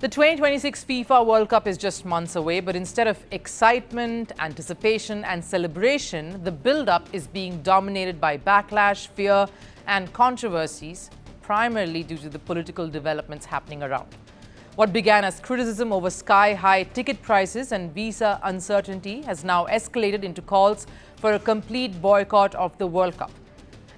The 2026 FIFA World Cup is just months away, but instead of excitement, anticipation and celebration, the build-up is being dominated by backlash, fear and controversies, primarily due to the political developments happening around. What began as criticism over sky-high ticket prices and visa uncertainty has now escalated into calls for a complete boycott of the World Cup.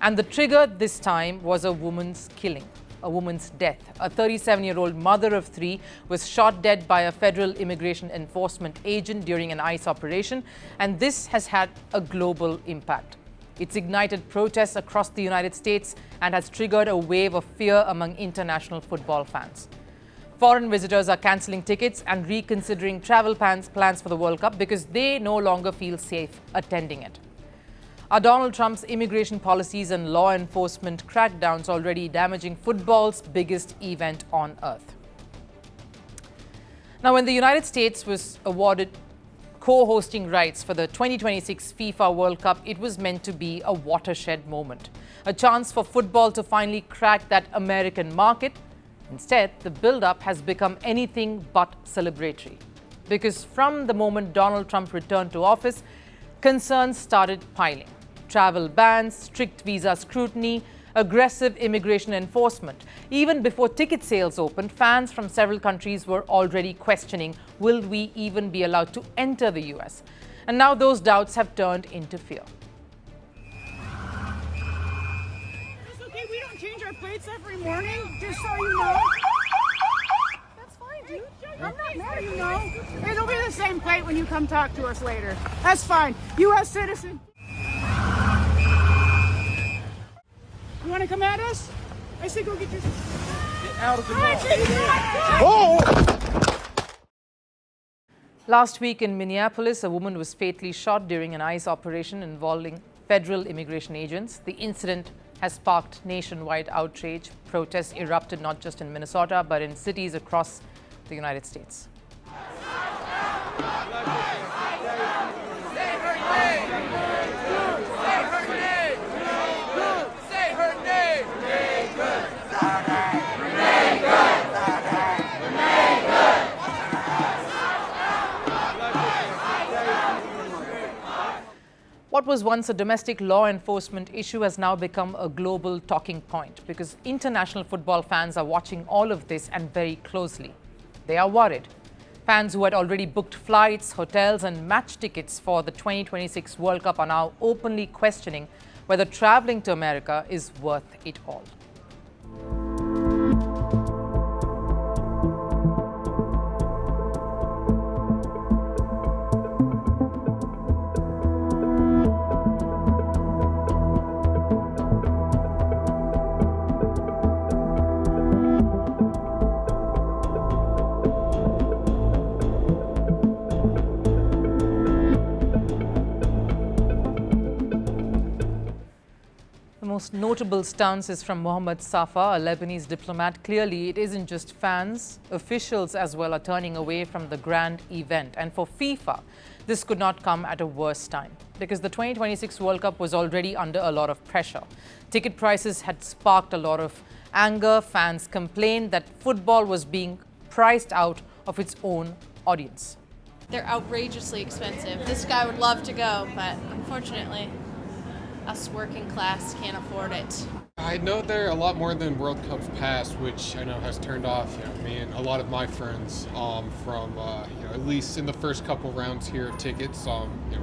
And the trigger this time was a woman's killing. A woman's death. A 37-year-old mother of three was shot dead by a federal immigration enforcement agent during an ICE operation, and this has had a global impact. It's ignited protests across the United States and has triggered a wave of fear among international football fans. Foreign visitors are cancelling tickets and reconsidering travel plans for the World Cup because they no longer feel safe attending it. Are Donald Trump's immigration policies and law enforcement crackdowns already damaging football's biggest event on earth? Now, when the United States was awarded co-hosting rights for the 2026 FIFA World Cup, it was meant to be a watershed moment, a chance for football to finally crack that American market. Instead, the build-up has become anything but celebratory. Because from the moment Donald Trump returned to office, concerns started piling. Travel bans, strict visa scrutiny, aggressive immigration enforcement. Even before ticket sales opened, fans from several countries were already questioning, will we even be allowed to enter the US? And now those doubts have turned into fear. It's okay, we don't change our plates every morning, just so you know. That's fine, dude. I'm not mad, you know. It'll be the same plate when you come talk to us later. That's fine. US citizen. You want to come at us? I say go get your... Get out of the car. Oh! Last week in Minneapolis, a woman was fatally shot during an ICE operation involving federal immigration agents. The incident has sparked nationwide outrage. Protests erupted not just in Minnesota, but in cities across the United States. What was once a domestic law enforcement issue has now become a global talking point because international football fans are watching all of this and very closely. They are worried. Fans who had already booked flights, hotels and match tickets for the 2026 World Cup are now openly questioning whether traveling to America is worth it all. The most notable stance is from Mohammed Safa, a Lebanese diplomat. Clearly, it isn't just fans, officials as well are turning away from the grand event. And for FIFA, this could not come at a worse time because the 2026 World Cup was already under a lot of pressure. Ticket prices had sparked a lot of anger. Fans complained that football was being priced out of its own audience. They're outrageously expensive. This guy would love to go, but unfortunately, us working class can't afford it. I know they're a lot more than World Cups past, which I know has turned off me and a lot of my friends from at least in the first couple rounds here of tickets.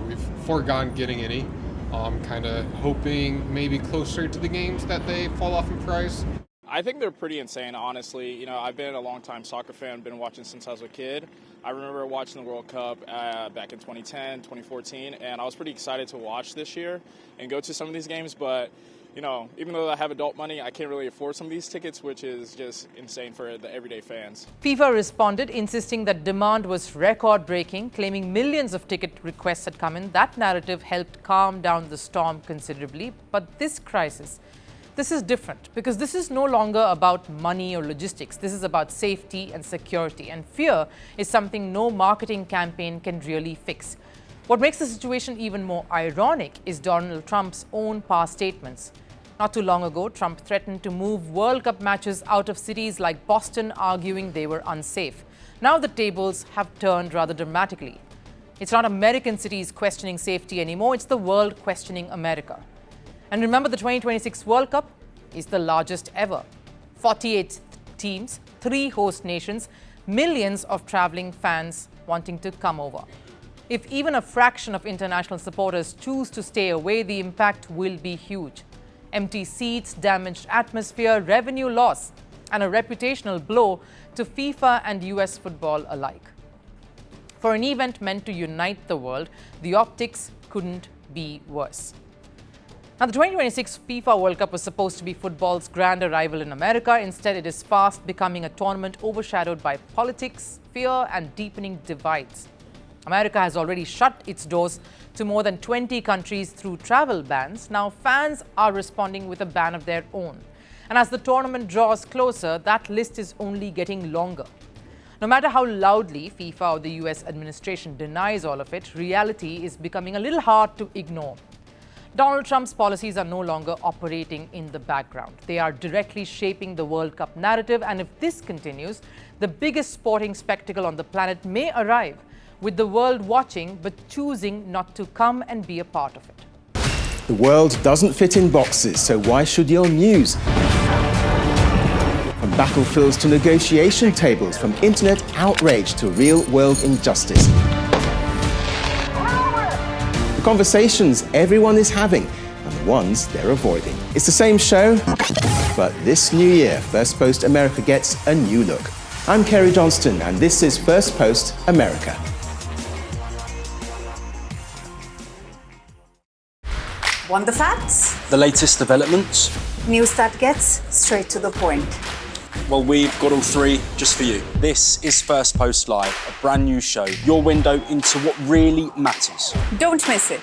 We've foregone getting any. Kind of hoping maybe closer to the games that they fall off in price. I think they're pretty insane, honestly. You know, I've been a long-time soccer fan, been watching since I was a kid. I remember watching the World Cup back in 2010, 2014, and I was pretty excited to watch this year and go to some of these games. But, you know, even though I have adult money, I can't really afford some of these tickets, which is just insane for the everyday fans. FIFA responded, insisting that demand was record-breaking, claiming millions of ticket requests had come in. That narrative helped calm down the storm considerably. But this crisis, this is different because this is no longer about money or logistics. This is about safety and security. And fear is something no marketing campaign can really fix. What makes the situation even more ironic is Donald Trump's own past statements. Not too long ago, Trump threatened to move World Cup matches out of cities like Boston, arguing they were unsafe. Now the tables have turned rather dramatically. It's not American cities questioning safety anymore, it's the world questioning America. And remember, the 2026 World Cup is the largest ever. 48 teams, 3 host nations, millions of traveling fans wanting to come over. If even a fraction of international supporters choose to stay away, the impact will be huge. Empty seats, damaged atmosphere, revenue loss, and a reputational blow to FIFA and US football alike. For an event meant to unite the world, the optics couldn't be worse. Now, the 2026 FIFA World Cup was supposed to be football's grand arrival in America. Instead, it is fast becoming a tournament overshadowed by politics, fear, and deepening divides. America has already shut its doors to more than 20 countries through travel bans. Now, fans are responding with a ban of their own. And as the tournament draws closer, that list is only getting longer. No matter how loudly FIFA or the US administration denies all of it, reality is becoming a little hard to ignore. Donald Trump's policies are no longer operating in the background. They are directly shaping the World Cup narrative, and if this continues, the biggest sporting spectacle on the planet may arrive, with the world watching but choosing not to come and be a part of it. The world doesn't fit in boxes, so why should your news? From battlefields to negotiation tables, from internet outrage to real-world injustice. The conversations everyone is having and the ones they're avoiding. It's the same show, but this new year, Firstpost America gets a new look. I'm Kerry Johnston, and this is Firstpost America. Want the facts? The latest developments? News that gets straight to the point. Well, we've got all 3 just for you. This is Firstpost Live, a brand new show, your window into what really matters. Don't miss it.